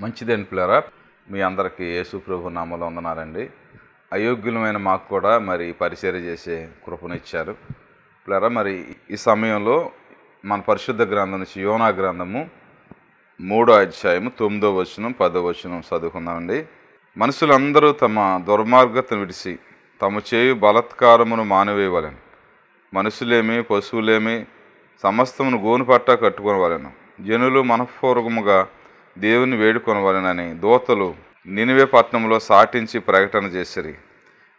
మంచిదండి పిల్లరా, మీ అందరికీ యేసు ప్రభు నామములో వందనాలండి. అయోగ్యులమైన మాకు కూడా మరి పరిచర్య చేసే కృపనిచ్చారు పిల్లరా. మరి ఈ సమయంలో మన పరిశుద్ధ గ్రంథం నుంచి యోనా గ్రంథము 3వ అధ్యాయము 9వ వచనం 10వ వచనం చదువుకుందామండి. మనుషులందరూ తమ దుర్మార్గతను విడిచి తమ చేయు బలత్కారమును మానివేయవలెను. మనుషులేమి పశువులేమి సమస్తమును గోను పట్ట కట్టుకొనవలెను. జనులు మనఃపూర్వకముగా దేవుని వేడుకొనవలెనని దూతలు నినివే పట్టణంలో సాటించి ప్రకటన చేసిరి.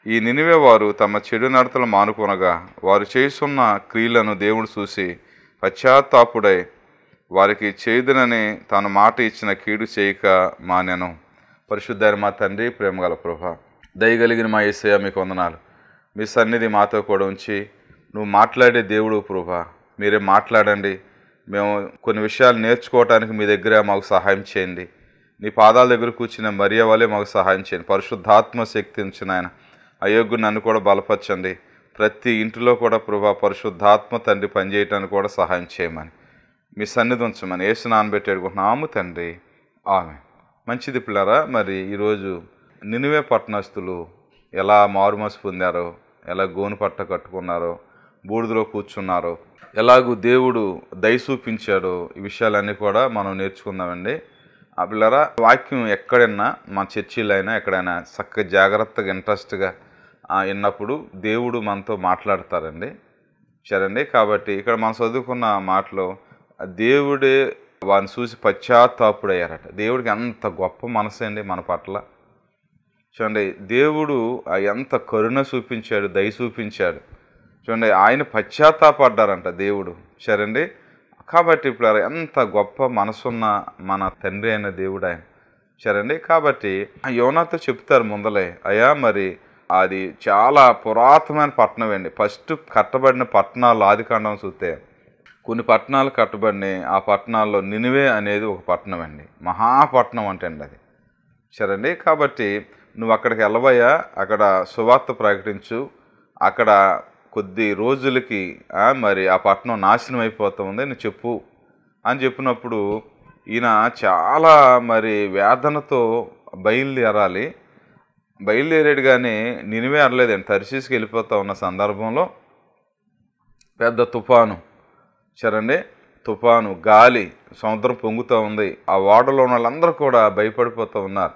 ఈ నినివే వారు తమ చెడు నడతలు మానుకొనగా వారు చేస్తున్న క్రియలను దేవుడు చూసి పశ్చాత్తాపుడై వారికి చేదునని తన మాట ఇచ్చిన కీడు చేయక మానెను. పరిశుద్ధైన మా తండ్రి, ప్రేమగల ప్రభా, దయగలిగిన మా యేసయ్య, మీకు వందనాలు. మీ సన్నిధి మాతో కూడా ఉంచి నువ్వు మాట్లాడే దేవుడు ప్రభా, మీరే మాట్లాడండి. మేము కొన్ని విషయాలు నేర్చుకోవటానికి మీ దగ్గర మాకు సహాయం చేయండి. నీ పాదాల దగ్గర కూర్చున్న మరియ వలె మాకు సహాయం చేయండి. పరిశుద్ధాత్మ శక్తి ఉంచిన ఆయన అయోగ్యుని నన్ను కూడా బలపరచండి. ప్రతి ఇంటిలో కూడా ప్రభా పరిశుద్ధాత్మ తండ్రి పనిచేయటానికి కూడా సహాయం చేయమని మీ సన్నిధి ఉంచమని యేసు నామమున వేడుకుంటున్నాము తండ్రి, ఆమేన్. మంచిది పిల్లరా, మరి ఈరోజు నినివే పట్టణస్థులు ఎలా మారుమనసు పొందారో, ఎలా గోను పట్ట కట్టుకున్నారో, బూడిదలో కూర్చున్నారో, ఎలాగూ దేవుడు దయ చూపించాడో, ఈ విషయాలన్నీ కూడా మనం నేర్చుకుందామండి. ఆ పిల్లరా, వాక్యం ఎక్కడైనా మన చర్చిలో అయినా ఎక్కడైనా చక్కగా జాగ్రత్తగా ఇంట్రెస్ట్గా విన్నప్పుడు దేవుడు మనతో మాట్లాడతారండి. సరేండి. కాబట్టి ఇక్కడ మనం చదువుకున్న మాటలో దేవుడే వారిని చూసి పశ్చాత్తాపుడయ్యారట. దేవుడికి అంత గొప్ప మనసు అండి మన పట్ల. చూడండి, దేవుడు ఎంత కరుణ చూపించాడు, దయ చూపించాడు. చూడండి, ఆయన పశ్చాత్తాపడ్డారంట దేవుడు. సరేండి. కాబట్టి ఇప్పుడు ఎంత గొప్ప మనసున్న మన తండ్రి అయిన దేవుడు ఆయన. సరేండి. కాబట్టి యోనాతో చెప్తారు ముందలే, అయ్యా మరి అది చాలా పురాతనమైన పట్టణం అండి. ఫస్ట్ కట్టబడిన పట్టణాలు ఆదికాండం చూస్తే కొన్ని పట్టణాలు కట్టబడినాయి. ఆ పట్టణాల్లో నినివే అనేది ఒక పట్టణం అండి, మహాపట్నం అంటే అండి అది. సరేండి. కాబట్టి నువ్వు అక్కడికి వెళ్ళబోయా, అక్కడ సువార్త ప్రకటించు. అక్కడ కొద్ది రోజులకి మరి ఆ పట్టణం నాశనం అయిపోతుంది నువ్వు చెప్పు అని చెప్పినప్పుడు ఈయన చాలా మరి వేదనతో బయలుదేరాడు. కానీ నినివే అనలేదండి. తర్షీసుకి వెళ్ళిపోతూ ఉన్న సందర్భంలో పెద్ద తుఫాను, సరేండి, తుఫాను, గాలి, సముద్రం పొంగుతూ ఉంది. ఆ ఓడలో ఉన్న వాళ్ళందరూ కూడా భయపడిపోతూ ఉన్నారు.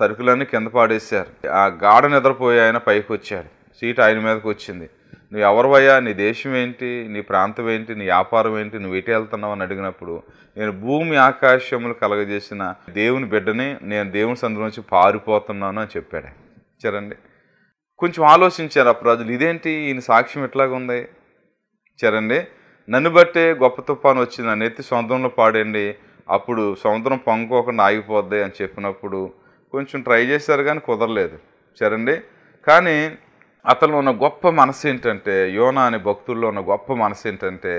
సరుకులన్నీ కింద పాడేశారు. ఆ గాఢ నిద్రపోయి ఆయన పైకి వచ్చాడు. సీట్ ఆయన మీదకి వచ్చింది. నువ్వు ఎవరివయ్యా, నీ దేశం ఏంటి, నీ ప్రాంతం ఏంటి, నీ వ్యాపారం ఏంటి, నువ్వు ఎటు వెళ్తున్నావు అని అడిగినప్పుడు నేను భూమి ఆకాశములు కలగజేసిన దేవుని బిడ్డని, నేను దేవుని సందులో నుంచి పారిపోతున్నాను అని చెప్పాడు. సరేండి. కొంచెం ఆలోచించారు ఆ ప్రజలు, ఇదేంటి ఈయన సాక్ష్యం ఎట్లాగా ఉంది. సరేండి. నన్ను బట్టే గొప్ప తుఫాను వచ్చింది, నన్ను ఎత్తి సముద్రంలో పాడండి, అప్పుడు సముద్రం పొంగుకోకుండా ఆగిపోద్ది అని చెప్పినప్పుడు కొంచెం ట్రై చేశారు కానీ కుదరలేదు. సరేండి. కానీ అతను ఉన్న గొప్ప మనసు ఏంటంటే, యోనా అనే భక్తుల్లో ఉన్న గొప్ప మనసు ఏంటంటే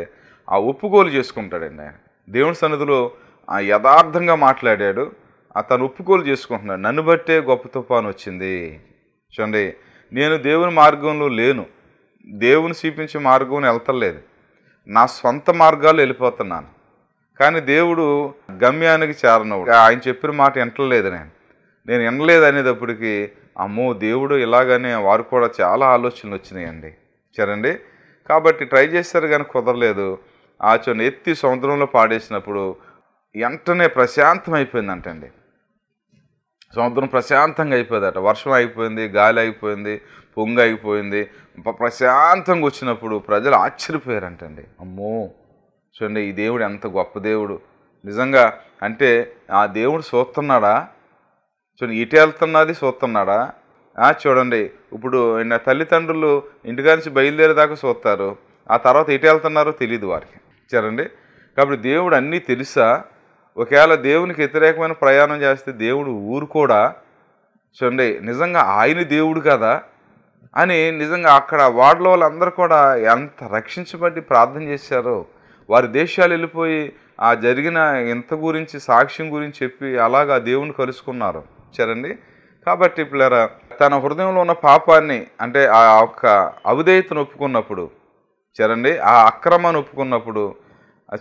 ఆ ఒప్పుకోలు చేసుకుంటాడండి. ఆయన దేవుని సన్నిధిలో యథార్థంగా మాట్లాడాడు. అతను ఒప్పుకోలు చేసుకుంటున్నాడు. నన్ను బట్టే గొప్ప తుఫాను వచ్చింది. చూడండి, నేను దేవుని మార్గంలో లేను, దేవుని చూపించే మార్గంలో వెళ్తలేదు, నా సొంత మార్గాలు వెళ్ళిపోతున్నాను. కానీ దేవుడు గమ్యానికి చేరనవుడు. ఆయన చెప్పిన మాట వింటలేదు. నేను వినలేదు అనేటప్పటికీ అమ్మో దేవుడు ఇలాగనే వారు కూడా చాలా ఆలోచనలు వచ్చినాయండి. సరేండి. కాబట్టి ట్రై చేశారు కానీ కుదరలేదు. ఆ చోను ఎత్తి సముద్రంలో పాడేసినప్పుడు వెంటనే ప్రశాంతం అయిపోయిందంటండి. సముద్రం ప్రశాంతంగా అయిపోయిందట. వర్షం అయిపోయింది, గాలి అయిపోయింది, పొంగు అయిపోయింది. ప్రశాంతంగా వచ్చినప్పుడు ప్రజలు ఆశ్చర్యపోయారంటండి. అమ్మో చూడండి, ఈ దేవుడు ఎంత గొప్ప దేవుడు నిజంగా. అంటే ఆ దేవుడు చూస్తున్నాడా, చూడండి ఇటు వెళ్తున్నది చూస్తున్నాడా. చూడండి, ఇప్పుడు తల్లిదండ్రులు ఇంటికా నుంచి బయలుదేరేదాకా చూస్తారు, ఆ తర్వాత ఇటు వెళ్తున్నారో తెలియదు వారికి. చూడండి. కాబట్టి దేవుడు అన్నీ తెలుసా. ఒకవేళ దేవునికి వ్యతిరేకమైన ప్రయాణం చేస్తే దేవుడు ఊరుకోడా. చూడండి, నిజంగా ఆయన దేవుడు కదా అని నిజంగా అక్కడ వార్డులో వాళ్ళందరూ కూడా ఎంత రక్షించబడి ప్రార్థన చేశారో. వారి దేశాలు వెళ్ళిపోయి ఆ జరిగిన ఇంత గురించి సాక్ష్యం గురించి చెప్పి అలాగా దేవుని కలుసుకున్నారు. సరేండి. కాబట్టి పిల్లరా, తన హృదయంలో ఉన్న పాపాన్ని అంటే ఆ యొక్క అవిధేయతను ఒప్పుకున్నప్పుడు, సరేండి, ఆ అక్రమాన్ని ఒప్పుకున్నప్పుడు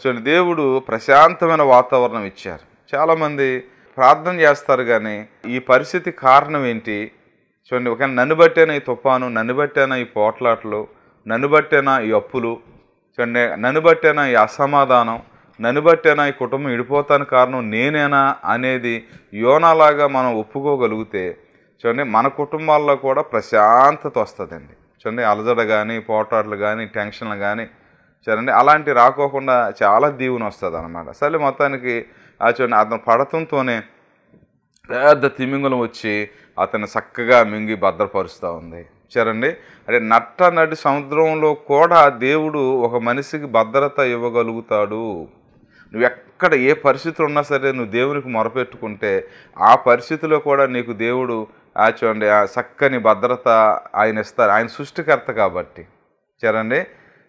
చూడండి దేవుడు ప్రశాంతమైన వాతావరణం ఇచ్చారు. చాలామంది ప్రార్థన చేస్తారు కానీ ఈ పరిస్థితి కారణం ఏంటి చూడండి. ఒక నన్ను బట్టేనా ఈ తుఫాను, నన్ను బట్టేనా ఈ పోట్లాటలు, నన్ను బట్టేనా ఈ అప్పులు, చూడండి నన్ను బట్టేనా ఈ అసమాధానం, నన్ను బట్టేనా ఈ కుటుంబం విడిపోతాను కారణం నేనేనా అనేది యోనాలాగా మనం ఒప్పుకోగలిగితే చూడండి మన కుటుంబాల్లో కూడా ప్రశాంతత వస్తుందండి. చూడండి అలజడ కానీ, పోట్లాటలు కానీ, టెన్షన్లు కానీ చూడండి అలాంటి రాకోకుండా చాలా దీవెన వస్తుంది అన్నమాట. సరే మొత్తానికి చూడండి అతను పడతంతోనే పెద్ద తిమింగలం వచ్చి అతను చక్కగా మింగి భద్రపరుస్తూ ఉంది. చూడండి అంటే నడి సముద్రంలో కూడా దేవుడు ఒక మనిషికి భద్రత ఇవ్వగలుగుతాడు. నువ్వు ఎక్కడ ఏ పరిస్థితులు ఉన్నా సరే నువ్వు దేవునికి మొరపెట్టుకుంటే ఆ పరిస్థితిలో కూడా నీకు దేవుడు చూడండి ఆ చక్కని భద్రత ఆయన ఇస్తారు. ఆయన సృష్టికర్త కాబట్టి. చూడండి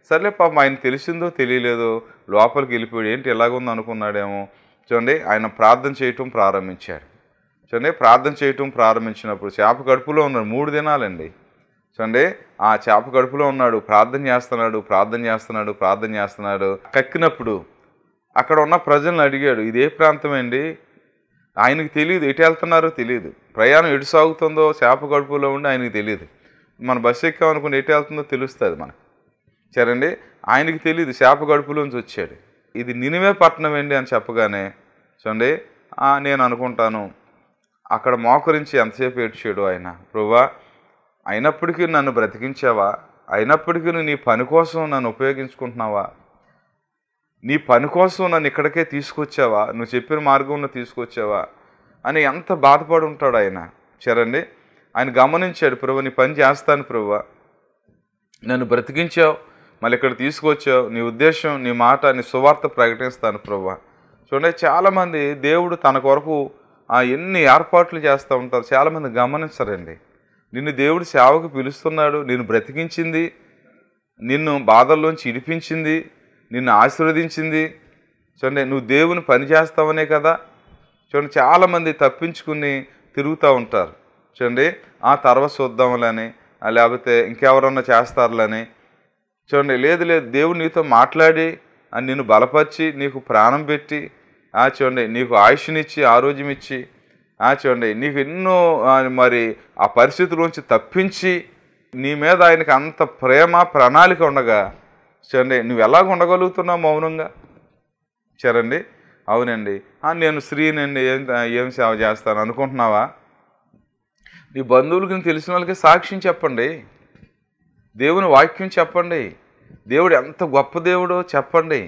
సర్లే పాపం ఆయన తెలిసిందో తెలియలేదో లోపలికి వెళ్ళిపోయాడు, ఏంటి ఎలాగుందో అనుకున్నాడేమో. చూడండి ఆయన ప్రార్థన చేయటం ప్రారంభించాడు. చూడండి ప్రార్థన చేయటం ప్రారంభించినప్పుడు చేప కడుపులో ఉన్నాడు 3 దినాలండి. చూడండి ఆ చేప కడుపులో ఉన్నాడు, ప్రార్థన చేస్తున్నాడు. కక్కినప్పుడు అక్కడ ఉన్న ప్రజలను అడిగాడు, ఇదే ప్రాంతం అండి. ఆయనకి తెలియదు ఎటు వెళ్తున్నారో తెలియదు, ప్రయాణం ఎటు సాగుతుందో చేప కడుపులో ఉండి ఆయనకి తెలియదు. మన బస్సు ఎక్కామనుకుని ఎటు వెళ్తుందో తెలుస్తుంది మనకు. సరేండి ఆయనకి తెలియదు, చేప గడుపులోంచి వచ్చాడు. ఇది నినివే పట్టణం అండి అని చెప్పగానే చూడండి నేను అనుకుంటాను అక్కడ మోకరించి ఎంతసేపు ఏడ్చాడు ఆయన. ప్రభువా అయినప్పటికీ నన్ను బ్రతికించావా, అయినప్పటికీ నీ పని కోసం నన్ను ఉపయోగించుకుంటున్నావా, నీ పని కోసం నన్ను ఇక్కడికే తీసుకొచ్చావా, నువ్వు చెప్పిన మార్గంలో తీసుకొచ్చావా అని ఎంత బాధపడి ఉంటాడు ఆయన. సరేండి ఆయన గమనించాడు, ప్రభువా నీ పని చేస్తాను ప్రభువా, నన్ను బ్రతికించావు, మళ్ళీ ఇక్కడ తీసుకొచ్చావు, నీ ఉద్దేశం, నీ మాట, నీ సువార్త ప్రకటిస్తాను ప్రభువా. చూడండి చాలామంది దేవుడు తన కొరకు ఎన్ని ఏర్పాట్లు చేస్తూ ఉంటారు, చాలామంది గమనించరండి. నిన్ను దేవుడు సేవకు పిలుస్తున్నాడు, నిన్ను బ్రతికించింది, నిన్ను బాధల్లోంచి ఇడిపించింది, నిన్ను ఆశీర్వదించింది. చూడండి నువ్వు దేవుని పని చేస్తావనే కదా. చూడండి చాలామంది తప్పించుకుని తిరుగుతూ ఉంటారు. చూడండి తర్వాత చూద్దాంలని, లేకపోతే ఇంకెవరన్నా చేస్తారులని. చూడండి లేదు దేవుడు నీతో మాట్లాడి నిన్ను బలపరిచి నీకు ప్రాణం పెట్టి చూడండి నీకు ఆయుష్నిచ్చి ఆరోగ్యం ఇచ్చి చూడండి నీకు ఎన్నో మరి ఆ పరిస్థితుల్లోంచి తప్పించి నీ మీద ఆయనకి అంత ప్రేమ ప్రణాళిక ఉండగా చూడండి నువ్వు ఎలాగ ఉండగలుగుతున్నావు మౌనంగా. చూడండి అవునండి నేను స్త్రీనండి ఏం సేవ చేస్తాను అనుకుంటున్నావా? నీ బంధువులకి తెలిసిన వాళ్ళకి సాక్ష్యం చెప్పండి, దేవుని వాక్యం చెప్పండి, దేవుడు ఎంత గొప్ప దేవుడో చెప్పండి,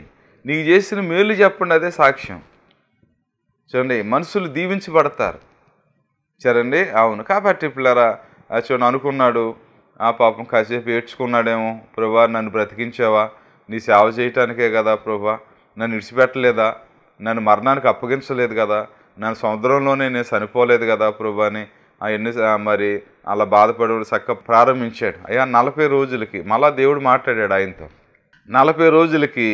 నీకు చేసిన మేలు చెప్పండి, అదే సాక్ష్యం. చూడండి మనుషులు దీవించబడతారు. చూడండి అవును కాబట్టి పిల్లరా చూడండి అనుకున్నాడు పాపం కాసేపు ఏడ్చుకున్నాడేమో, ప్రభా నన్ను బ్రతికించావా, నీ సేవ చేయటానికే కదా ప్రభా, నన్ను విడిచిపెట్టలేదా, నన్ను మరణానికి అప్పగించలేదు కదా, నన్ను సముద్రంలోనే నేను చనిపోలేదు కదా ప్రభా అని అవన్నీ మరి అలా బాధపడి చక్కగా ప్రారంభించాడు. అయ్యా 40 రోజులకి మళ్ళా దేవుడు మాట్లాడాడు ఆయనతో. 40 రోజులకి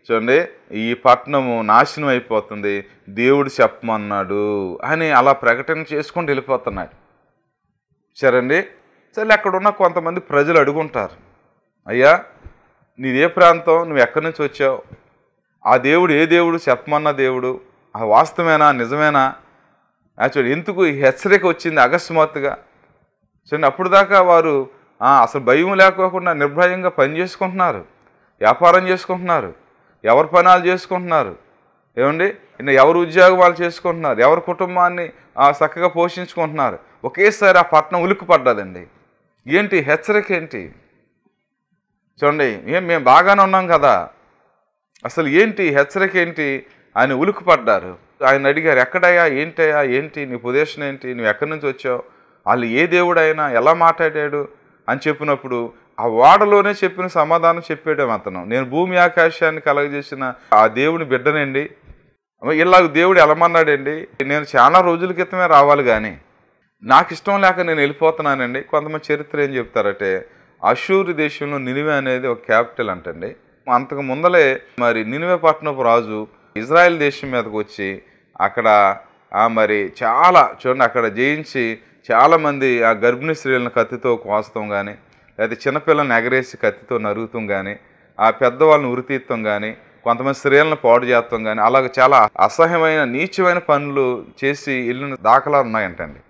చూడండి ఈ పట్టణము నాశనం అయిపోతుంది, దేవుడు చెప్పమన్నాడు అని అలా ప్రకటన చేసుకుంటూ వెళ్ళిపోతున్నాడు. సరేండి సరే అక్కడ ఉన్న కొంతమంది ప్రజలు అడుగుంటారు, అయ్యా నీదే ప్రాంతం, నువ్వు ఎక్కడి నుంచి వచ్చావు, ఆ దేవుడు ఏ దేవుడు, చెప్పమన్న దేవుడు ఆ వాస్తవేనా నిజమేనా, చూడండి ఎందుకు ఈ హెచ్చరిక వచ్చింది అకస్మాత్తుగా. చూడండి అప్పుడు దాకా వారు అసలు భయం లేకోకుండా నిర్భయంగా పని చేసుకుంటున్నారు, వ్యాపారం చేసుకుంటున్నారు, ఎవరి పనాలు చేసుకుంటున్నారు, ఏమండి ఎవరు ఉద్యోగం వాళ్ళు చేసుకుంటున్నారు, ఎవరి కుటుంబాన్ని చక్కగా పోషించుకుంటున్నారు. ఒకేసారి ఆ పట్టణం ఉలిక్కి పడ్డదండి. ఏంటి హెచ్చరిక ఏంటి? చూడండి మేము బాగానే ఉన్నాం కదా, అసలు ఏంటి హెచ్చరిక ఏంటి అని ఉలిక్కి పడ్డారు. ఆయన అడిగారు, ఎక్కడయ్యా, ఏంటయ్యా, ఏంటి నీ పొజిషన్ ఏంటి, నువ్వు ఎక్కడి నుంచి వచ్చావు, వాళ్ళు ఏ దేవుడైనా ఎలా మాట్లాడాడు అని చెప్పినప్పుడు ఆ వాడలోనే చెప్పిన సమాధానం చెప్పాడు అతను. నేను భూమి ఆకాశాన్ని కలగజేసిన ఆ దేవుని బిడ్డనండి, ఇలాగ దేవుడు ఎలమన్నాడండి, నేను చాలా రోజుల క్రితమే రావాలి కానీ నాకు ఇష్టం లేక నేను వెళ్ళిపోతున్నానండి. కొంతమంది చరిత్ర ఏం చెప్తారంటే అషూరు దేశంలో నినివే అనేది ఒక క్యాపిటల్ అంటండి. అంతకు ముందలే మరి నినివే పట్టణపు రాజు ఇజ్రాయెల్ దేశం మీదకి వచ్చి అక్కడ మరి చాలా చూడండి అక్కడ జయించి చాలామంది ఆ గర్భిణీ స్త్రీలను కత్తితో కోస్తాం కానీ, లేకపోతే చిన్నపిల్లల్ని ఎగరేసి కత్తితో నరుగుతాం కానీ, ఆ పెద్దవాళ్ళని ఉరితీయటం కానీ, కొంతమంది స్త్రీలను పాడు చేస్తాం కానీ అలాగ చాలా అసహ్యమైన నీచమైన పనులు చేసి వెళ్ళిన దాఖలాలు ఉన్నాయంటండి.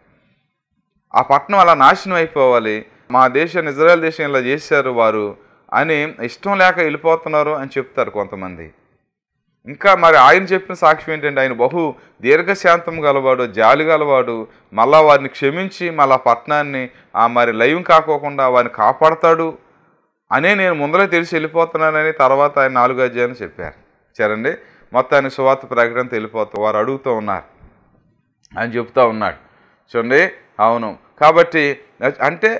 ఆ పట్టణం అలా నాశనం అయిపోవాలి, మా దేశాన్ని ఇజ్రాయెల్ దేశం ఇలా చేశారు వారు అని ఇష్టం లేక వెళ్ళిపోతున్నారు అని చెప్తారు కొంతమంది. ఇంకా మరి ఆయన చెప్పిన సాక్ష్యం ఏంటంటే ఆయన బహు దీర్ఘశాంతం గలవాడు, జాలి గలవాడు, మళ్ళా వారిని క్షమించి మళ్ళా పట్టణాన్ని మరి లైవ్ కాకోకుండా వారిని కాపాడతాడు అనే నేను ముందరే తెలిసి వెళ్ళిపోతున్నానని తర్వాత ఆయన 4 అధ్యాయాన్ని చెప్పారు. సరేండి, మొత్తానికి సువార్త ప్రకటనతో వెళ్ళిపోతాం. వారు అడుగుతూ ఉన్నారు, ఆయన చెప్తూ ఉన్నాడు చూడండి. అవును, కాబట్టి అంటే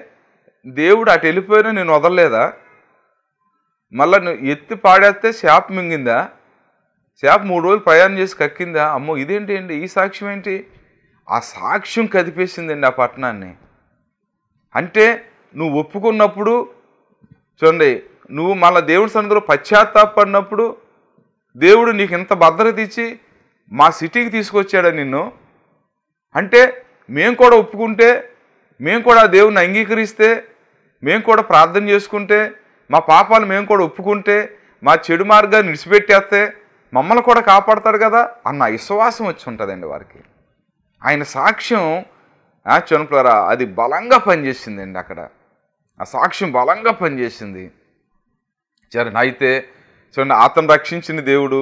దేవుడు అటు వెళ్ళిపోయినా నేను వదలలేదా? మళ్ళీ నువ్వు ఎత్తి పాడేస్తే శాప మింగిందా? శాప 3 రోజులు ప్రయాణం చేసి కక్కిందా? అమ్మో ఇదేంటి అండి, ఈ సాక్ష్యం ఏంటి? ఆ సాక్ష్యం కదిపేసిందండి ఆ పట్టణాన్ని. అంటే నువ్వు ఒప్పుకున్నప్పుడు చూడండి, నువ్వు మళ్ళీ దేవుడి సన్నిధిలో పశ్చాత్తాపడినప్పుడు దేవుడు నీకు ఇంత భద్రత ఇచ్చి మా సిటీకి తీసుకొచ్చాడా నిన్ను? అంటే మేము కూడా ఒప్పుకుంటే, మేము కూడా ఆ దేవుడిని అంగీకరిస్తే, మేము కూడా ప్రార్థన చేసుకుంటే, మా పాపాలు మేము కూడా ఒప్పుకుంటే, మా చెడు మార్గాన్ని విడిచిపెట్టేస్తే మమ్మల్ని కూడా కాపాడతాడు కదా అన్న విశ్వాసం వచ్చి ఉంటుందండి వారికి. ఆయన సాక్ష్యం చనుపులారా అది బలంగా పనిచేసిందండి. అక్కడ ఆ సాక్ష్యం బలంగా పనిచేసింది. సరే, అయితే చూడండి, అతను రక్షించిన దేవుడు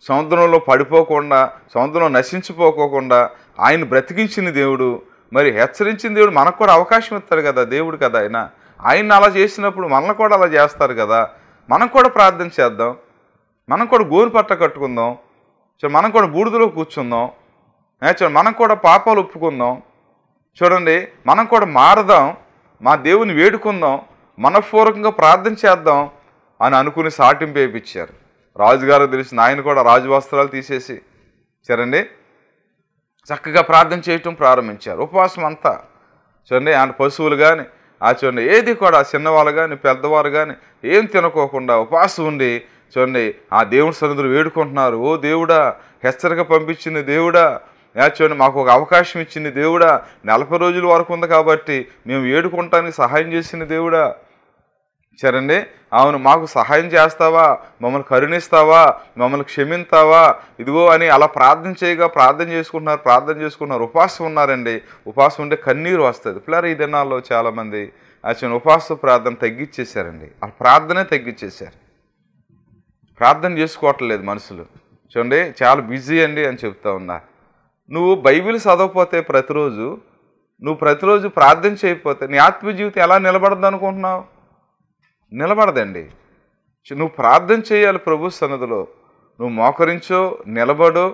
సముద్రంలో పడిపోకుండా, సముద్రంలో నశించిపోకోకుండా ఆయన బ్రతికించిన దేవుడు, మరి హెచ్చరించిన దేవుడు మనకు కూడా అవకాశం ఇస్తాడు కదా, దేవుడు కదా ఆయన. ఆయన్ని అలా చేసినప్పుడు మనల్ని కూడా అలా చేస్తారు కదా. మనం కూడా ప్రార్థన చేద్దాం, మనం కూడా గోరు పట్ట కట్టుకుందాం, మనం కూడా బూడిదలో కూర్చుందాం, చూడండి మనం కూడా పాపాలు ఒప్పుకుందాం, చూడండి మనం కూడా మారదాం, మా దేవుని వేడుకుందాం, మనపూర్వకంగా ప్రార్థన చేద్దాం అని అనుకుని సాటింపు వేయించారు. రాజుగారు తెలిసిన ఆయన కూడా రాజు వస్త్రాలు తీసేసి చూడండి చక్కగా ప్రార్థన చేయటం ప్రారంభించారు. ఉపవాసం అంతా చూడండి, ఆయన పశువులు కానీ చూడండి ఏది కూడా చిన్నవాళ్ళు కానీ పెద్దవారు కానీ ఏం తినకోకుండా ఉపవాసం ఉండి చూడండి ఆ దేవుని సన్నిధిలో వేడుకుంటున్నారు. ఓ దేవుడా, హెచ్చరిక పంపించింది దేవుడా, చూడండి మాకు ఒక అవకాశం ఇచ్చింది దేవుడా, 40 రోజుల వరకు ఉంది కాబట్టి మేము వేడుకుంటానికి సహాయం చేసింది దేవుడా. సరేండి, అవును మాకు సహాయం చేస్తావా, మమ్మల్ని కరుణిస్తావా, మమ్మల్ని క్షమిస్తావా, ఇదిగో అని అలా ప్రార్థన చేసుకుంటున్నారు. ఉపవాసం ఉన్నారండి. ఉపవాసం ఉంటే కన్నీరు వస్తుంది. పిల్లలు ఈ దినాల్లో చాలామంది ఉపవాస ప్రార్థన తగ్గించేశారండి. ఆ ప్రార్థనే తగ్గించేశారు. ప్రార్థన చేసుకోవట్లేదు మనుషులు. చూడండి చాలా బిజీ అండి అని చెప్తా ఉన్నారు. నువ్వు బైబిల్ చదవకపోతే నువ్వు ప్రతిరోజు ప్రార్థన చేయకపోతే నీ ఆత్మీయ జీవితం ఎలా నిలబడదు అనుకుంటున్నావు? నిలబడదండి. నువ్వు ప్రార్థన చేయాలి ప్రభు సన్నిధిలో. నువ్వు మోకరించో నిలబడో,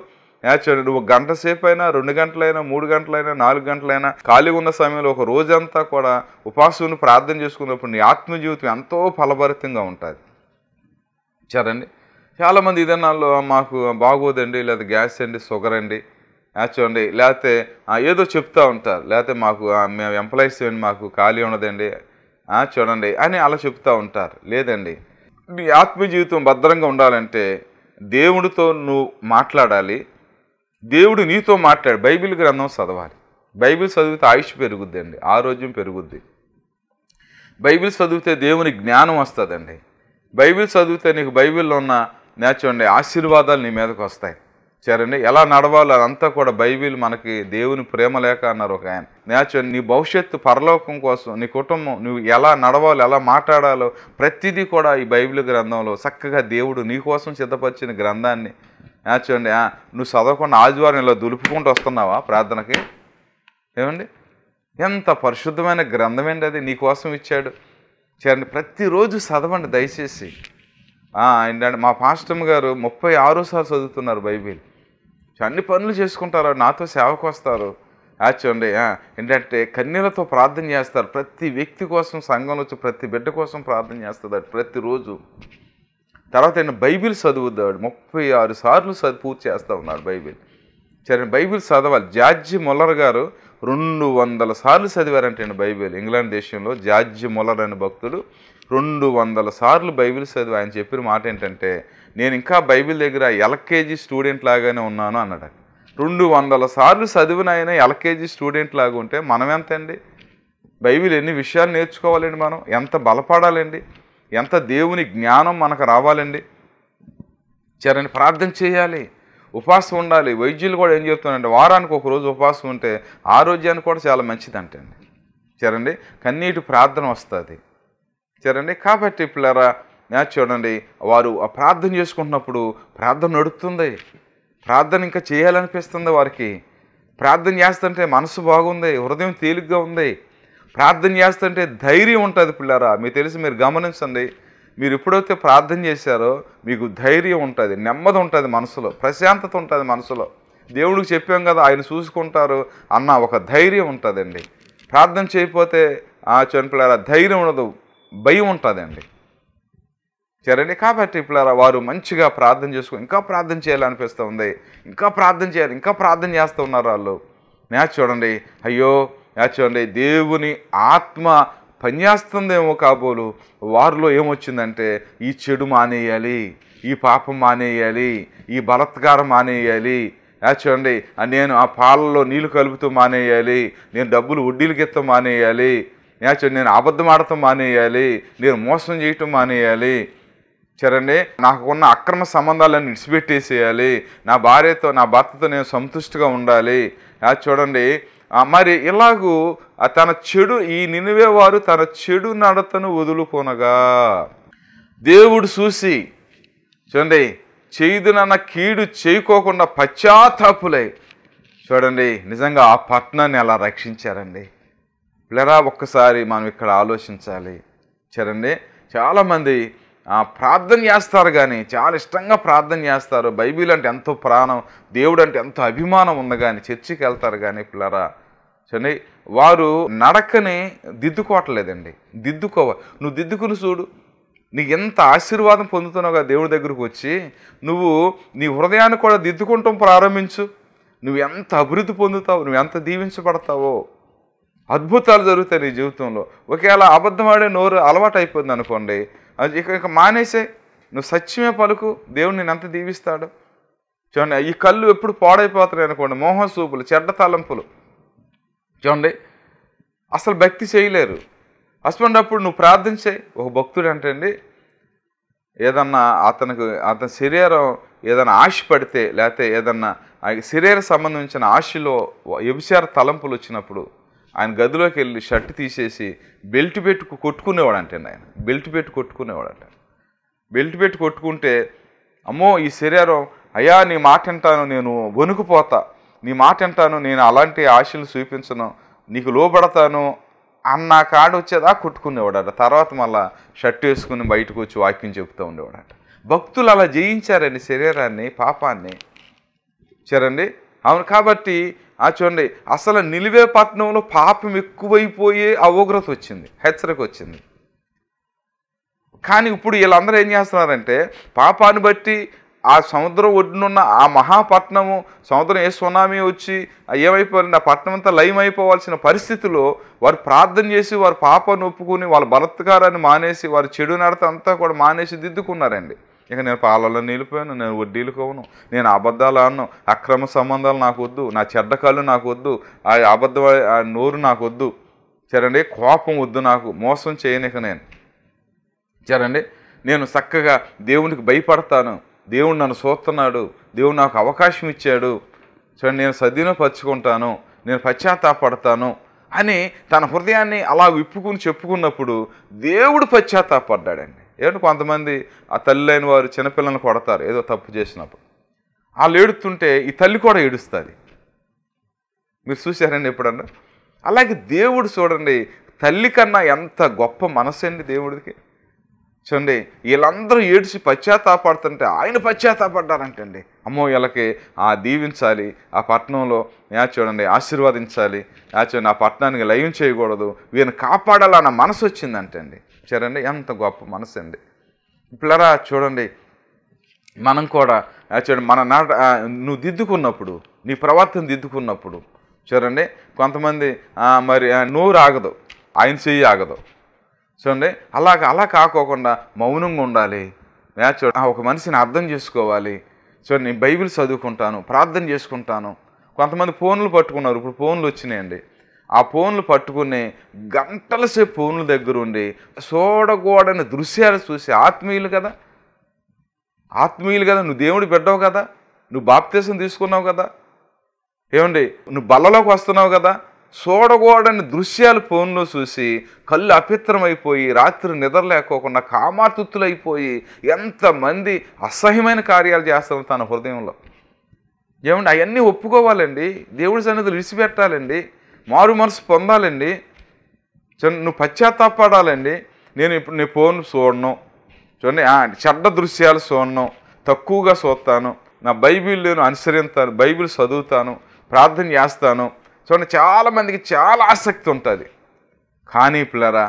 నువ్వు గంట సేపు అయినా, 2 గంటలైనా, 3 గంటలైనా, 4 గంటలైనా ఖాళీ ఉన్న సమయంలో ఒక రోజంతా కూడా ఉపవాసం ప్రార్థన చేసుకున్నప్పుడు నీ ఆత్మీయ జీవితం ఎంతో ఫలభరితంగా ఉంటుంది. సరేండి, చాలామంది ఇదన్నాళ్ళు మాకు బాగోదండి, లేదా గ్యాస్ అండి, షుగర్ అండి, చూడండి లేకపోతే ఏదో చెప్తూ ఉంటారు, లేకపోతే మాకు మేము ఎంప్లాయీస్ అండి, మాకు ఖాళీ ఉన్నదండి చూడండి అని అలా చెప్తూ ఉంటారు. లేదండి, నీ ఆత్మీయ జీవితం భద్రంగా ఉండాలంటే దేవుడితో నువ్వు మాట్లాడాలి, దేవుడు నీతో మాట్లాడు. బైబిల్ గ్రంథం చదవాలి. బైబిల్ చదివితే ఆయుష్ పెరుగుద్దండి, ఆరోగ్యం పెరుగుద్ది. బైబిల్ చదివితే దేవుని జ్ఞానం వస్తుందండి. బైబిల్ చదివితే నీకు బైబిల్లో ఉన్న చూడండి ఆశీర్వాదాలు నీ మీదకి వస్తాయి. సరేండి, ఎలా నడవాలో అదంతా కూడా బైబిల్ మనకి దేవుని ప్రేమ లేఖ అన్నారు ఒక ఆయన. చూడండి నీ భవిష్యత్తు పరలోకం కోసం, నీ కుటుంబం నువ్వు ఎలా నడవాలో, ఎలా మాట్లాడాలో ప్రతిదీ కూడా ఈ బైబిల్ గ్రంథంలో చక్కగా దేవుడు నీ కోసం సిద్ధపరిచిన గ్రంథాన్ని చూడండి. నువ్వు చదవకుండా ఆదివారం ఇలా దులుపుకుంటూ వస్తున్నావా ప్రార్థనకి? ఏమండి, ఎంత పరిశుద్ధమైన గ్రంథం ఏంటి అది, నీకోసం ఇచ్చాడు. చూడండి ప్రతిరోజు చదవండి దయచేసి. ఏంటంటే మా పాస్టమ్ గారు 36 సార్లు చదువుతున్నారు బైబిల్. అన్ని పనులు చేసుకుంటారు, నాతో సేవకు వస్తారు. చూడండి ఏంటంటే కన్నీళ్లతో ప్రార్థన చేస్తారు. ప్రతి వ్యక్తి కోసం సంఘంలో వచ్చి ప్రతి బిడ్డ కోసం ప్రార్థన చేస్తాడు ప్రతిరోజు. తర్వాత ఆయన బైబిల్ చదువుతాడు. 36 సార్లు పూర్తి చేస్తూ ఉన్నాడు బైబిల్. సరే, బైబిల్ చదవాలి. జార్జి ముల్లర్ గారు 200 సార్లు చదివారంటే బైబిల్. ఇంగ్లాండ్ దేశంలో జార్జి ముల్లర్ అనే భక్తుడు 200 సార్లు బైబిల్ చదివి ఆయన చెప్పిన మాట ఏంటంటే, నేను ఇంకా బైబిల్ దగ్గర ఎల్కేజీ స్టూడెంట్ లాగానే ఉన్నాను అన్నాడు. 200 సార్లు చదివిన ఆయన ఎల్కేజీ స్టూడెంట్ లాగా ఉంటే మనం ఎంత అండి? బైబిల్ ఎన్ని విషయాలు నేర్చుకోవాలండి, మనం ఎంత బలపడాలండి, ఎంత దేవుని జ్ఞానం మనకు రావాలండి. సరే, ప్రార్థన చేయాలి, ఉపవాసం ఉండాలి. వైద్యులు కూడా ఏం చెప్తున్నారంటే వారానికి ఒక రోజు ఉపవాసం ఉంటే ఆరోగ్యానికి కూడా చాలా మంచిదంటండి. సరే, కన్నీటి ప్రార్థన వస్తుంది. సరే, కాబట్టి పిల్లరా చూడండి, వారు ఆ ప్రార్థన చేసుకుంటున్నప్పుడు ప్రార్థన నడుస్తుంది, ప్రార్థన ఇంకా చేయాలనిపిస్తుంది వారికి. ప్రార్థన చేస్తుంటే మనసు బాగుంది, హృదయం తేలిగ్గా ఉంది. ప్రార్థన చేస్తుంటే ధైర్యం ఉంటుంది పిల్లరా. మీకు తెలిసి మీరు గమనించండి, మీరు ఎప్పుడైతే ప్రార్థన చేశారో మీకు ధైర్యం ఉంటుంది, నెమ్మది ఉంటుంది, మనసులో ప్రశాంతత ఉంటుంది. మనసులో దేవుడికి చెప్పాం కదా ఆయన చూసుకుంటారు అన్న ఒక ధైర్యం ఉంటుందండి. ప్రార్థన చేయకపోతే చూడండి పిల్లరా, ధైర్యం ఉండదు, భయం ఉంటుందండి. సరే, కాబట్టి పిల్లరా వారు మంచిగా ప్రార్థన చేసుకుని ఇంకా ప్రార్థన చేయాలనిపిస్తూ ఉంది, ఇంకా ప్రార్థన చేయాలి, ఇంకా ప్రార్థన చేస్తూ ఉన్నారు వాళ్ళు. చూడండి, అయ్యో చూడండి, దేవుని ఆత్మ పనిచేస్తుందేమో కాబోలు వారిలో ఏమొచ్చిందంటే ఈ చెడు మానేయాలి, ఈ పాపం మానేయాలి, ఈ బలత్కారం మానేయాలి. చూడండి, నేను ఆ పాలలో నీళ్లు కలుపుతూ మానేయాలి, నేను డబ్బులు వడ్డీలకి ఎత్తు మానేయాలి, చూడండి నేను అబద్ధం ఆడటం మానేయాలి, నేను మోసం చేయటం మానేయాలి. సరే, నాకున్న అక్రమ సంబంధాలను విడిచిపెట్టేసేయాలి, నా భార్యతో నా భర్తతో నేను సంతుష్టిగా ఉండాలి. చూడండి, మరి ఇలాగూ తన చెడు ఈ నినివే వారు తన చెడు నడతను వదులుకొనగా దేవుడు చూసి చూడండి చేయుదునన్న కీడు చేయకోకుండా పశ్చాత్తాపులై చూడండి నిజంగా ఆ పట్టణాన్ని ఎలా రక్షించారండి. పిల్లరా ఒక్కసారి మనం ఇక్కడ ఆలోచించాలి. చూడండి, చాలామంది ప్రార్థన చేస్తారు, కానీ చాలా ఇష్టంగా ప్రార్థన చేస్తారు. బైబిల్ అంటే ఎంతో ప్రాణం, దేవుడు అంటే ఎంతో అభిమానం ఉంది, కానీ చర్చికి వెళ్తారు. కానీ పిల్లరా చూడండి, వారు నడకని దిద్దుకోవట్లేదండి. నువ్వు దిద్దుకుని చూడు, నీకు ఎంత ఆశీర్వాదం పొందుతున్నావుగా దేవుడి దగ్గరకు వచ్చి. నువ్వు నీ హృదయాన్ని కూడా దిద్దుకుంటాం ప్రారంభించు, నువ్వు ఎంత అభివృద్ధి పొందుతావు, నువ్వు ఎంత దీవించబడతావో, అద్భుతాలు జరుగుతాయి నీ జీవితంలో. ఒకవేళ అబద్ధం ఆడే నోరు అలవాటు అయిపోయింది అనుకోండి, అది ఇక మానేసే, నువ్వు సత్యమే పలుకు, దేవుడు నేను ఎంత దీవిస్తాడు. చూడండి, ఈ కళ్ళు ఎప్పుడు పాడైపోతున్నాయి అనుకోండి, మోహం చూపులు, చెడ్డ తలంపులు, చూడండి అసలు భక్తి చేయలేరు. అసలు నువ్వు ప్రార్థన చేయి. ఒక భక్తుడు అంటే అండి, ఏదన్నా అతని శరీరం ఏదైనా ఆశ పడితే, లేకపోతే ఏదన్నా శరీర సంబంధించిన ఆశలో వ్యభిచార తలంపులు వచ్చినప్పుడు ఆయన గదిలోకి వెళ్ళి షర్ట్ తీసేసి బెల్ట్ పెట్టి కొట్టుకునేవాడంటే ఆయన బెల్ట్ పెట్టి కొట్టుకునేవాడంట. బెల్ట్ పెట్టి కొట్టుకుంటే, అమ్మో ఈ శరీరం, అయ్యా నీ మాట వింటాను, నేను వణుకుపోతా, నీ మాట వింటాను, నేను అలాంటి ఆశలు చూపించను, నీకు లోబడతాను అన్న కాడు వచ్చేదా కొట్టుకునేవాడట. తర్వాత మళ్ళా షర్ట్ వేసుకుని బయటకు వచ్చి వాక్యం చెబుతూ ఉండేవాడట. భక్తులు అలా జయించారండి శరీరాన్ని, పాపాన్ని. సరేండి, అవును. కాబట్టి చూడండి, అసలు నిలివే పట్టణంలో పాపం ఎక్కువైపోయే ఉగ్రత వచ్చింది, హెచ్చరిక వచ్చింది. కానీ ఇప్పుడు వీళ్ళందరూ ఏం చేస్తున్నారంటే, పాపాన్ని బట్టి ఆ సముద్రం ఒడ్డునున్న ఆ మహాపట్నము సముద్రం సునామీ వచ్చి ఏమైపోయింది, ఆ పట్టణం అంతా లయం అయిపోవాల్సిన పరిస్థితిలో వారు ప్రార్థన చేసి వారు పాపాన్ని ఒప్పుకుని వాళ్ళ బలత్కారాన్ని మానేసి వారు చెడు నడత అంతా కూడా మానేసి దిద్దుకున్నారండి. ఇక నేను పాలలో నిలిపోయాను, నేను వడ్డీలు కోను, నేను అబద్ధాలు ఆడను, అక్రమ సంబంధాలు నాకు వద్దు, నా చెడ్డ కళ్ళు నాకు వద్దు, ఆ అబద్ధ నోరు నాకు వద్దు. సరేండి, కోపం వద్దు, నాకు మోసం చేయనిక నేను. సరేండి, నేను చక్కగా దేవునికి భయపడతాను, దేవుడు నన్ను చూస్తున్నాడు, దేవుడు నాకు అవకాశం ఇచ్చాడు, చూడండి నేను సద్వినియోగపరుచుకుంటాను, నేను పశ్చాత్తాపడతాను అని తన హృదయాన్ని అలా విప్పుకుని చెప్పుకున్నప్పుడు దేవుడు పశ్చాత్తాపడ్డాడండి. ఏంటంటే కొంతమంది ఆ తల్లి అయిన వారు చిన్నపిల్లలను కొడతారు ఏదో తప్పు చేసినప్పుడు, వాళ్ళు ఏడుస్తుంటే ఈ తల్లి కూడా ఏడుస్తుంది. మీరు చూశారండి ఎప్పుడన్నా? అలాగే దేవుడు చూడండి, తల్లి కన్నా ఎంత గొప్ప మనసు అండి దేవుడికి. చూడండి, వీళ్ళందరూ ఏడ్చి పశ్చాత్తాపడుతుంటే ఆయన పశ్చాత్తాపడ్డారంటండి. అమ్మో వీళ్ళకి దీవించాలి, ఆ పట్టణంలో చూడండి ఆశీర్వదించాలి, చూడండి ఆ పట్టణానికి లయం చేయకూడదు, వీరిని కాపాడాలన్న మనసు వచ్చిందంటండి. చూడండి ఎంత గొప్ప మనసు అండి. పిల్లరా చూడండి, మనం కూడా చూడండి మన నువ్వు దిద్దుకున్నప్పుడు, నీ ప్రవర్తన దిద్దుకున్నప్పుడు చూడండి కొంతమంది మరి నోరు ఆగదు, ఆయన చెయ్యి ఆగదు. చూడండి అలా కాకోకుండా మౌనంగా ఉండాలి. చూడండి ఒక మనిషిని అర్థం చేసుకోవాలి. చూడండి నేను బైబిల్ చదువుకుంటాను, ప్రార్థన చేసుకుంటాను. కొంతమంది ఫోన్లు పట్టుకున్నారు, ఇప్పుడు ఫోన్లు వచ్చినాయండి. ఆ ఫోన్లు పట్టుకుని గంటల సేపు ఫోన్ల దగ్గర ఉండి చూడకూడని దృశ్యాలు చూసి, ఆత్మీయులు కదా ఆత్మీయులు కదా, నువ్వు దేవుడి బిడ్డవు కదా, నువ్వు బాప్తీసం తీసుకున్నావు కదా, ఏమండి నువ్వు బల్లలోకి వస్తున్నావు కదా, చూడకూడని దృశ్యాలు ఫోన్లో చూసి కళ్ళు అపిత్రమైపోయి రాత్రి నిద్ర లేకోకుండా కామాతుత్తులైపోయి ఎంతమంది అసహ్యమైన కార్యాలు చేస్తారు తన హృదయంలో. ఏమండి అవన్నీ ఒప్పుకోవాలండి, దేవుడి సన్నిధిలో విడిచిపెట్టాలండి, మారు మనసు పొందాలండి, నువ్వు పశ్చాత్తాపడాలండి. నేను ఇప్పుడు నీ ఫోన్ చూడను, చూడండి చెడ్డ దృశ్యాలు చూడను, తక్కువగా చూస్తాను, నా బైబిల్ నేను అనుసరిస్తాను, బైబిల్ చదువుతాను, ప్రార్థన చేస్తాను. చూడండి చాలామందికి చాలా ఆసక్తి ఉంటుంది. కానీ పిల్లరా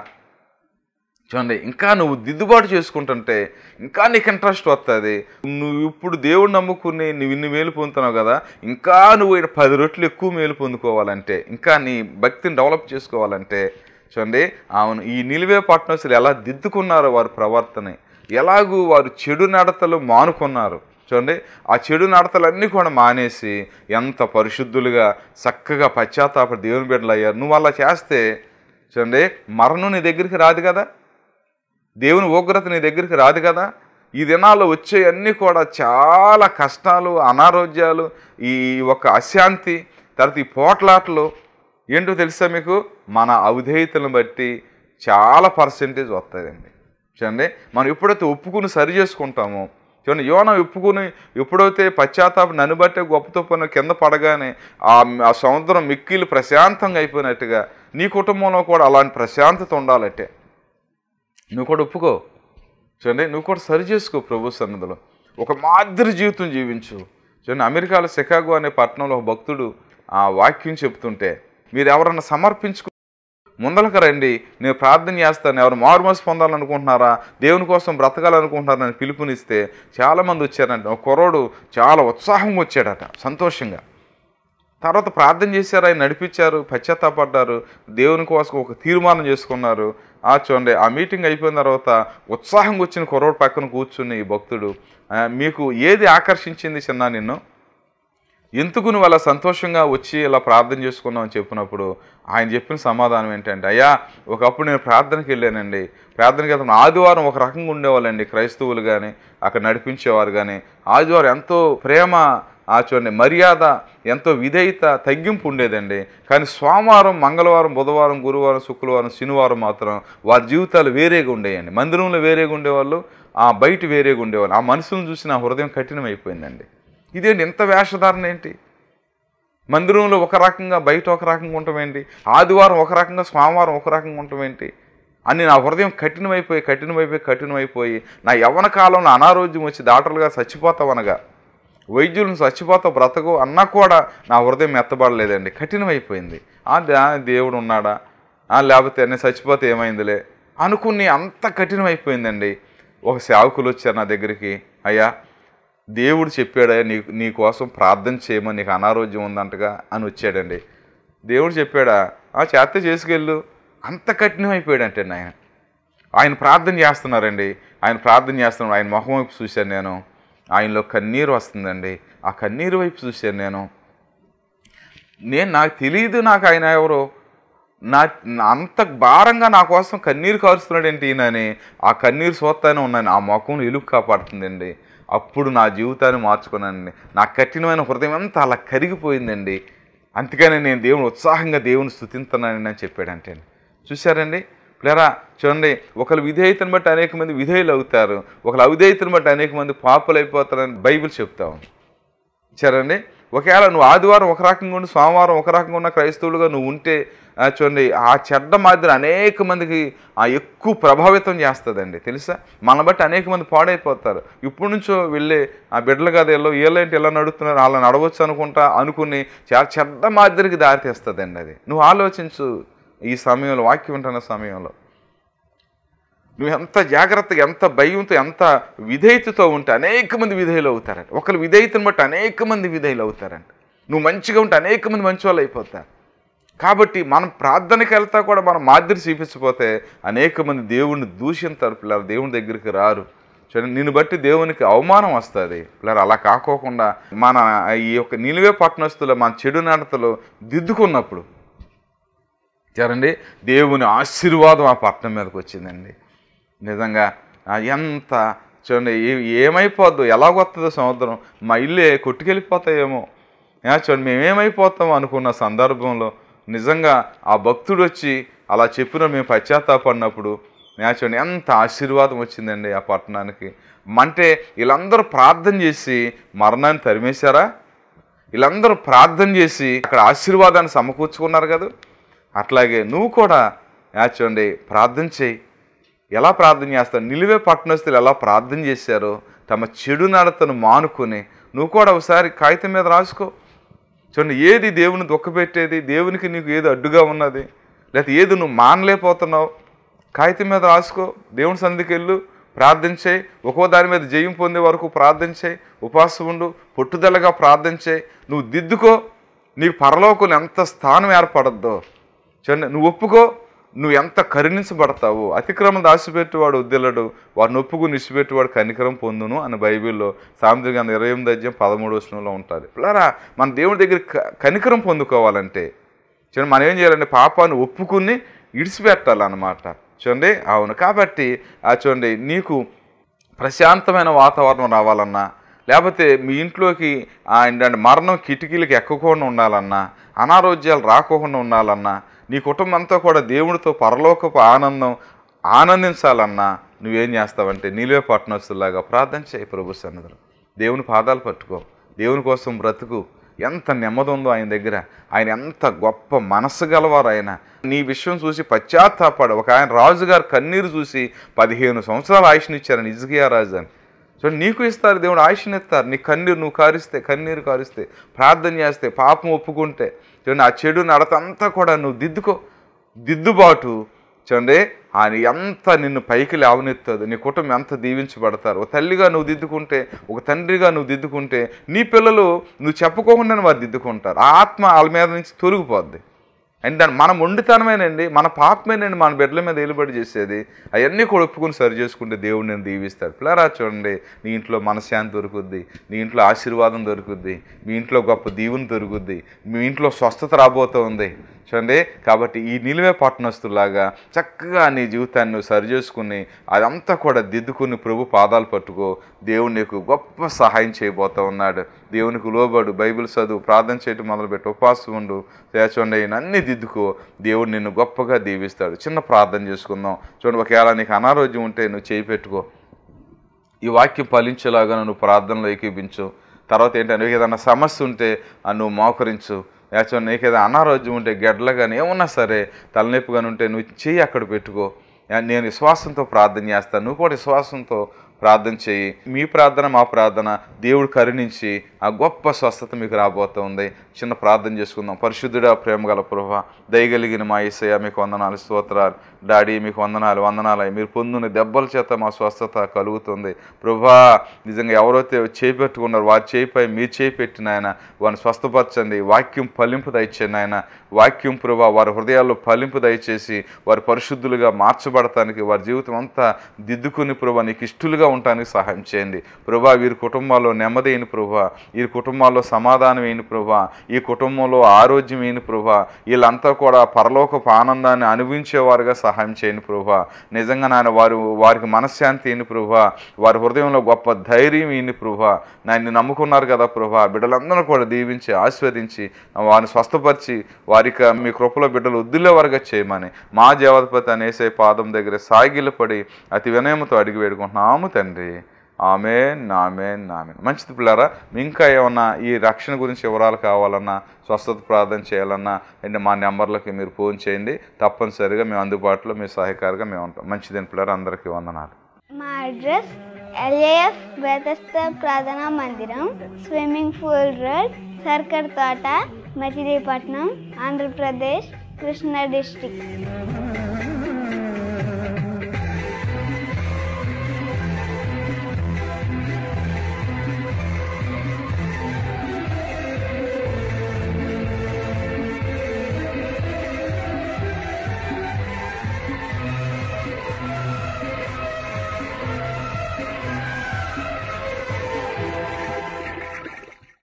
చూడండి ఇంకా నువ్వు దిద్దుబాటు చేసుకుంటుంటే ఇంకా నీకు ఇంట్రెస్ట్ వస్తుంది. నువ్వు ఇప్పుడు దేవుడు నమ్ముకుని నువ్వు ఇన్ని మేలు పొందుతున్నావు కదా, ఇంకా నువ్వు 10 రెట్లు ఎక్కువ మేలు పొందుకోవాలంటే, ఇంకా నీ భక్తిని డెవలప్ చేసుకోవాలంటే చూడండి అవును ఈ నిలివే పట్టణస్తులు ఎలా దిద్దుకున్నారో వారి ప్రవర్తన, ఎలాగూ వారు చెడు నడతలు మానుకున్నారు. చూడండి ఆ చెడు నడతలన్నీ కూడా మానేసి ఎంత పరిశుద్ధులుగా చక్కగా పశ్చాత్తాప దేవుని బిడ్డలు అయ్యారు. నువ్వు అలా చేస్తే చూడండి మరణం నీ దగ్గరికి రాదు కదా, దేవుని ఉగ్రత నీ దగ్గరికి రాదు కదా. ఈ దినాల్లో వచ్చేవన్నీ కూడా చాలా కష్టాలు, అనారోగ్యాలు, ఈ ఒక అశాంతి, తర్వాత ఈ పోట్లాటలు ఏంటో తెలుసా మీకు, మన అవిధేయతలను బట్టి చాలా పర్సెంటేజ్ వస్తుందండి. చూడండి మనం ఎప్పుడైతే ఒప్పుకుని సరి చేసుకుంటామో, చూడండి యోనా ఒప్పుకుని ఎప్పుడైతే పశ్చాత్తాపం నన్ను బట్టే గొప్ప తప్పున కింద పడగానే ఆ సముద్రం మిక్కిలు ప్రశాంతంగా అయిపోయినట్టుగా నీ కుటుంబంలో కూడా అలాంటి ప్రశాంతత ఉండాలంటే నువ్వు కూడా ఒప్పుకో. చూడండి నువ్వు కూడా సరి చేసుకో ప్రభు సన్నిధిలో, ఒక మాదిరి జీవితం జీవించు. చూడండి అమెరికాలో షికాగో అనే పట్టణంలో ఒక భక్తుడు ఆ వాక్యం చెప్తుంటే, మీరు ఎవరన్నా సమర్పించుకు ముందలకు రండి, నేను ప్రార్థన చేస్తాను, ఎవరు మారుమనసు పొందాలనుకుంటున్నారా, దేవుని కోసం బ్రతకాలనుకుంటున్నారని పిలుపునిస్తే చాలామంది వచ్చారంట. ఒక కుర్రోడు చాలా ఉత్సాహంగా వచ్చాడట, సంతోషంగా. తర్వాత ప్రార్థన చేశారు, ఆయన నడిపించారు, పశ్చాత్తాపడ్డారు, దేవుని కోసం ఒక తీర్మానం చేసుకున్నారు. చూడండి ఆ మీటింగ్ అయిపోయిన తర్వాత ఉత్సాహంగా వచ్చిన కుర్రోడు పక్కన కూర్చుని ఈ భక్తుడు, మీకు ఏది ఆకర్షించింది చిన్న నిన్ను, ఎందుకు నువ్వు అలా సంతోషంగా వచ్చి ఇలా ప్రార్థన చేసుకున్నావు అని చెప్పినప్పుడు ఆయన చెప్పిన సమాధానం ఏంటంటే, అయ్యా ఒకప్పుడు నేను ప్రార్థనకి వెళ్ళానండి, ప్రార్థనకి వెళ్తాను, ఆదివారం ఒక రకంగా ఉండేవాళ్ళండి క్రైస్తవులు కానీ అక్కడ నడిపించేవారు కానీ, ఆదివారం ఎంతో ప్రేమ, చూడండి మర్యాద, ఎంతో విధేయత, తగ్గింపు ఉండేదండి. కానీ సోమవారం, మంగళవారం, బుధవారం, గురువారం, శుక్రవారం, శనివారం మాత్రం వారి జీవితాలు వేరేగా ఉండేయండి. మందిరంలో వేరేగా ఉండేవాళ్ళు, బయట వేరేగా ఉండేవాళ్ళు. ఆ మనుషులను చూసి నా హృదయం కఠినమైపోయిందండి. ఇదేంటి ఇంత వేషధారణ ఏంటి, మందిరంలో ఒక రకంగా బయట ఒక రకంగా ఉండటం ఏంటి, ఆదివారం ఒక రకంగా సోమవారం ఒక రకంగా ఉండటం ఏంటి అని నా హృదయం కఠినమైపోయి నా యవ్వన కాలంలో అనారోగ్యం వచ్చి డాక్టర్లుగా చచ్చిపోతావనగా, వైద్యులను చచ్చిపోతావు బ్రతకు అన్నా కూడా నా హృదయం మెత్తబడలేదండి, కఠినమైపోయింది. దేవుడు ఉన్నాడా, లేకపోతే నేను చచ్చిపోతే ఏమైందిలే అనుకుని అంత కఠినమైపోయిందండి. ఒక సేవకులు వచ్చారు నా దగ్గరికి, అయ్యా దేవుడు చెప్పాడా నీ కోసం ప్రార్థన చేయమని, నీకు అనారోగ్యం ఉందంటగా అని వచ్చాడండి. దేవుడు చెప్పాడా, చేస్తే చేసుకెళ్ళు. అంత కఠినమైపోయాడంటే ఆయన ప్రార్థన చేస్తున్నారండి. ఆయన ప్రార్థన చేస్తున్నాడు, ఆయన మొహం వైపు చూశాను నేను, ఆయనలో కన్నీరు వస్తుందండి. ఆ కన్నీరు వైపు చూశాను నాకు తెలియదు నాకు ఆయన ఎవరో, అంత భారంగా నా కోసం కన్నీరు కారుస్తున్నాడు ఏంటి ఈయనని ఆ కన్నీరు చూస్తానే ఉన్నాను. ఆ ముఖం ఎలుగు కాపాడుతుందండి. అప్పుడు నా జీవితాన్ని మార్చుకున్నానండి. నా కఠినమైన హృదయం అంతా అలా కరిగిపోయిందండి. అందుకనే నేను దేవుని ఉత్సాహంగా దేవుని స్తుతిస్తున్నానని అని చెప్పాడంటే, చూశారండి పిల్లరా. చూడండి ఒకరు విధేయతను బట్టి అనేక మంది విధేయులు అవుతారు, ఒకరు అవిధేయతను బట్టి అనేక మంది పాపులు అయిపోతారని బైబిల్ చెప్తా ఉంది. సరేండి ఒకవేళ నువ్వు ఆదివారం ఒక రకంగా ఉండి సోమవారం ఒక రకంగా ఉన్న క్రైస్తవులుగా నువ్వు ఉంటే చూడండి ఆ చెడ్డ మాదిరి అనేక మందికి ఎక్కువ ప్రభావితం చేస్తుందండి తెలుసా. మన బట్టి అనేక మంది పాడైపోతారు. ఇప్పటి నుంచో వెళ్ళే ఆ బిడ్డలు కదా వీళ్ళేంటి ఎలా నడుస్తున్నారు, అలా నడవచ్చు అనుకుని చాలా చెడ్డ మాదిరికి దారితీస్తుందండి. అది నువ్వు ఆలోచించు. ఈ సమయంలో వాక్యం ఉంటున్న సమయంలో నువ్వు ఎంత జాగ్రత్తగా, ఎంత భయంతో, ఎంత విధేయతతో ఉంటే అనేక మంది విధేయులు అవుతారంట. ఒకరు విధేయతను బట్టి అనేక మంది విధేయులు అవుతారంట. నువ్వు మంచిగా ఉంటే అనేక మంది మంచి వాళ్ళు అయిపోతారు. కాబట్టి మనం ప్రార్థనకి వెళ్తా కూడా మనం మాదిరి చూపించకపోతే అనేక మంది దేవుణ్ణి దూషింతారు పిల్లలు, దేవుని దగ్గరికి రారు. చూడండి నిన్ను బట్టి దేవునికి అవమానం వస్తుంది పిల్లలు. అలా కాకోకుండా మన ఈ యొక్క నిలువే పట్టణస్తులు మన చెడు నడతలు దిద్దుకున్నప్పుడు చూడండి దేవుని ఆశీర్వాదం ఆ పట్టణం మీదకి వచ్చిందండి. నిజంగా ఎంత చూడండి ఏమైపోద్దు, ఎలాగొస్తుందో సముద్రం, మా ఇల్లే కొట్టుకెళ్ళిపోతాయేమో, చూడండి మేమేమైపోతాం అనుకున్న సందర్భంలో నిజంగా ఆ భక్తుడు వచ్చి అలా చెప్పిన మేము పశ్చాత్తాపడినప్పుడు చూడండి ఎంత ఆశీర్వాదం వచ్చిందండి ఆ పట్టణానికి. అంటే వీళ్ళందరూ ప్రార్థన చేసి మరణాన్ని తరిమేశారా? వీళ్ళందరూ ప్రార్థన చేసి అక్కడ ఆశీర్వాదాన్ని సమకూర్చుకున్నారు కదా. అట్లాగే నువ్వు కూడా చూడండి ప్రార్థన చేయి. ఎలా ప్రార్థన చేస్తావు? నిలివే పట్టణస్తులు ఎలా ప్రార్థన చేశారో తమ చెడు నడతను మానుకొని నువ్వు కూడా ఒకసారి కాగితం మీద రాసుకో. చూడండి ఏది దేవుని దుఃఖపెట్టేది, దేవునికి నీకు ఏది అడ్డుగా ఉన్నది, లేకపోతే ఏది నువ్వు మానలేకపోతున్నావు, కాగితం మీద రాసుకో. దేవుని సన్నిధికి వెళ్ళు, ప్రార్థన చేయి. ఒక్కో దాని మీద జయం పొందే వరకు ప్రార్థన చేయి, ఉపవాసం ఉండు, పట్టుదలగా ప్రార్థన చేయి. నువ్వు దిద్దుకో, నీకు పరలోకం ఎంత స్థానం ఏర్పడద్దో చూడండి. నువ్వు ఒప్పుకో, నువ్వు ఎంత కరుణించబడతావు. అతిక్రమం దాచిపెట్టువాడు ఉద్దిల్లడు, వాడిని ఒప్పుకు నిడిచిపెట్టువాడు కనికరం పొందును అని బైబిల్లో సామెతల గ్రంథం 28:13 ఉంటుంది. పిల్లరా, మన దేవుడి దగ్గర కనికరం పొందుకోవాలంటే చూడండి మనం ఏం చేయాలంటే పాపాన్ని ఒప్పుకుని ఇడిచిపెట్టాలన్నమాట. చూడండి అవును. కాబట్టి చూడండి నీకు ప్రశాంతమైన వాతావరణం రావాలన్నా, లేకపోతే మీ ఇంట్లోకి ఏంటంటే మరణం కిటికీలకు ఎక్కకుండా ఉండాలన్నా, అనారోగ్యాలు రాకోకుండా ఉండాలన్నా, నీ కుటుంబం అంతా కూడా దేవుడితో పరలోకపు ఆనందించాలన్నా నువ్వేం చేస్తావంటే నిలివే పట్టణస్తులాగా ప్రార్థన చేయి. ప్రభు సన్నిధిలో దేవుని పాదాలు పట్టుకో, దేవుని కోసం బ్రతుకు. ఎంత నెమ్మది ఉందో ఆయన దగ్గర, ఆయన ఎంత గొప్ప మనస్సు గలవారు ఆయన. నీ విషయం చూసి పశ్చాత్తాపడు. ఒక ఆయన రాజుగారు కన్నీరు చూసి 15 సంవత్సరాలు ఆయుష్నిచ్చారని, హిజ్కియా రాజు అని. సో నీకు ఇస్తారు దేవుడు, ఆయుష్ని ఇస్తారు. నీ కన్నీరు నువ్వు కారిస్తే, కన్నీరు కారిస్తే, ప్రార్థన చేస్తే, పాపం ఒప్పుకుంటే చూడండి ఆ చెడు నడతంతా కూడా నువ్వు దిద్దుబాటు చూడండి ఆయన ఎంత నిన్ను పైకి లేవనెత్తాదు. నీ కుటుంబం ఎంత దీవించబడతారు. ఒక తల్లిగా నువ్వు దిద్దుకుంటే, ఒక తండ్రిగా నువ్వు దిద్దుకుంటే, నీ పిల్లలు నువ్వు చెప్పుకోకుండానే వారు దిద్దుకుంటారు. ఆ ఆత్మ వాళ్ళ మీద నుంచి తొలగిపోద్ది. అండ్ దాన్ని మన మొండితనమేనండి, మన పాపమేనండి మన బిడ్డల మీద ఏలుబడి చేసేది. అవన్నీ కూడా ఒప్పుకుని సరి చేసుకుంటే దేవుడు నేను దీవిస్తాడు. పిల్లరా చూడండి, నీ ఇంట్లో మనశ్శాంతి దొరుకుద్ది, నీ ఇంట్లో ఆశీర్వాదం దొరుకుద్ది, మీ ఇంట్లో గొప్ప దీవుని దొరుకుద్ది, మీ ఇంట్లో స్వస్థత రాబోతుంది చూడండి. కాబట్టి ఈ నిలివే పట్టణస్తులాగా చక్కగా నీ జీవితాన్ని నువ్వు సరి చేసుకుని అదంతా కూడా దిద్దుకుని ప్రభు పాదాలు పట్టుకో. దేవుడు నీకు గొప్ప సహాయం చేయబోతూ ఉన్నాడు. దేవునికి లోబడు, బైబిల్ చదువు, ప్రార్థన చేయటం మొదలుపెట్టి, ఉపవాసం ఉండు, చూడండి అన్నీ దిద్దుకో. దేవుడు నిన్ను గొప్పగా దీవిస్తాడు. చిన్న ప్రార్థన చేసుకుందాం. చూడండి ఒకవేళ నీకు అనారోగ్యం ఉంటే నువ్వు చేయి పెట్టుకో. ఈ వాక్యం ఫలించేలాగా నువ్వు ప్రార్థనలో ఏకీపించు. తర్వాత ఏంటంటే ఏదైనా సమస్య ఉంటే నువ్వు మోకరించు. యాక్చువల్ నీకు ఏదైనా అనారోగ్యం ఉంటే, గెడ్డలు కానీ ఏమన్నా సరే, తలనొప్పి కానీ ఉంటే నువ్వు చెయ్యి అక్కడ పెట్టుకో. నేను విశ్వాసంతో ప్రార్థన చేస్తాను, నువ్వు కూడా విశ్వాసంతో ప్రార్థన చేయి. మీ ప్రార్థన మా ప్రార్థన దేవుడు కరుణించి ఆ గొప్ప స్వస్థత మీకు రాబోతుంది. చిన్న ప్రార్థన చేసుకుందాం. పరిశుద్ధుడా, ప్రేమ గల ప్రభువా, దయగలిగిన మా యేసయ్య మీకు వందనాలు, స్తోత్రాలు. డాడీ మీకు వందనాలు. మీరు పొందిన దెబ్బల చేత మా స్వస్థత కలుగుతుంది ప్రభువా. నిజంగా ఎవరైతే చేపెట్టుకున్నారో వారి చేయిపై మీరు చేపెట్టిన ఆయన వారిని స్వస్థపరచండి. వాక్యం ఫలింపు దయచేయండి ఆయన. వాక్యం ప్రభువా వారి హృదయాల్లో ఫలింపు దయచేసి వారి పరిశుద్ధులుగా మార్చబడటానికి, వారి జీవితం అంతా దిద్దుకుని ప్రభువా నీకు ఇష్టలుగా ఉండటానికి సహాయం చేయండి ప్రభువా. వీరి కుటుంబాల్లో నెమ్మది అయిన ప్రభువా, వీరి కుటుంబాల్లో సమాధానం అయిన ప్రభువా, ఈ కుటుంబంలో ఆరోగ్యం అయిన ప్రభువా, వీళ్ళంతా కూడా పరలోకపు ఆనందాన్ని అనుభవించేవారుగా సహాయం చేయండి ప్రభువా. నిజంగా నాయన వారికి మనశ్శాంతి అయిన ప్రభువా, వారి హృదయంలో గొప్ప ధైర్యం అయిన ప్రభువా. నాయన్ని నమ్ముకున్నారు కదా ప్రభువా, బిడ్డలందరూ కూడా దీవించి ఆశీర్వదించి వారిని స్వస్థపరిచి వారికి మీ కృపలో బిడ్డలు వద్దులేవారుగా చేయమని మా జీవాధిపతి అనేసే పాదం దగ్గర సాగిలపడి అతి వినయముతో అడిగి వేడుకుంటున్నాము తండ్రి. ఆమేన్, ఆమేన్, ఆమేన్. మంచిది పిల్లారా, ఇంకా ఏమన్నా ఈ రక్షణ గురించి వివరాలు కావాలన్నా, స్వస్థత ప్రార్థన చేయాలన్నా అంటే మా నెంబర్లకి మీరు ఫోన్ చేయండి. తప్పనిసరిగా మేము అందుబాటులో మీ సహాయకారిగా మేము ఉంటాం. మంచిదని పిల్లారా, అందరికీ వందనాలు. మా అడ్రస్ LAF బెతెస్దా ప్రార్థనా మందిరం, స్విమ్మింగ్ పూల్ రోడ్, సర్కర్ తోట, మచిలీపట్నం, ఆంధ్రప్రదేశ్, కృష్ణా డిస్ట్రిక్ట్.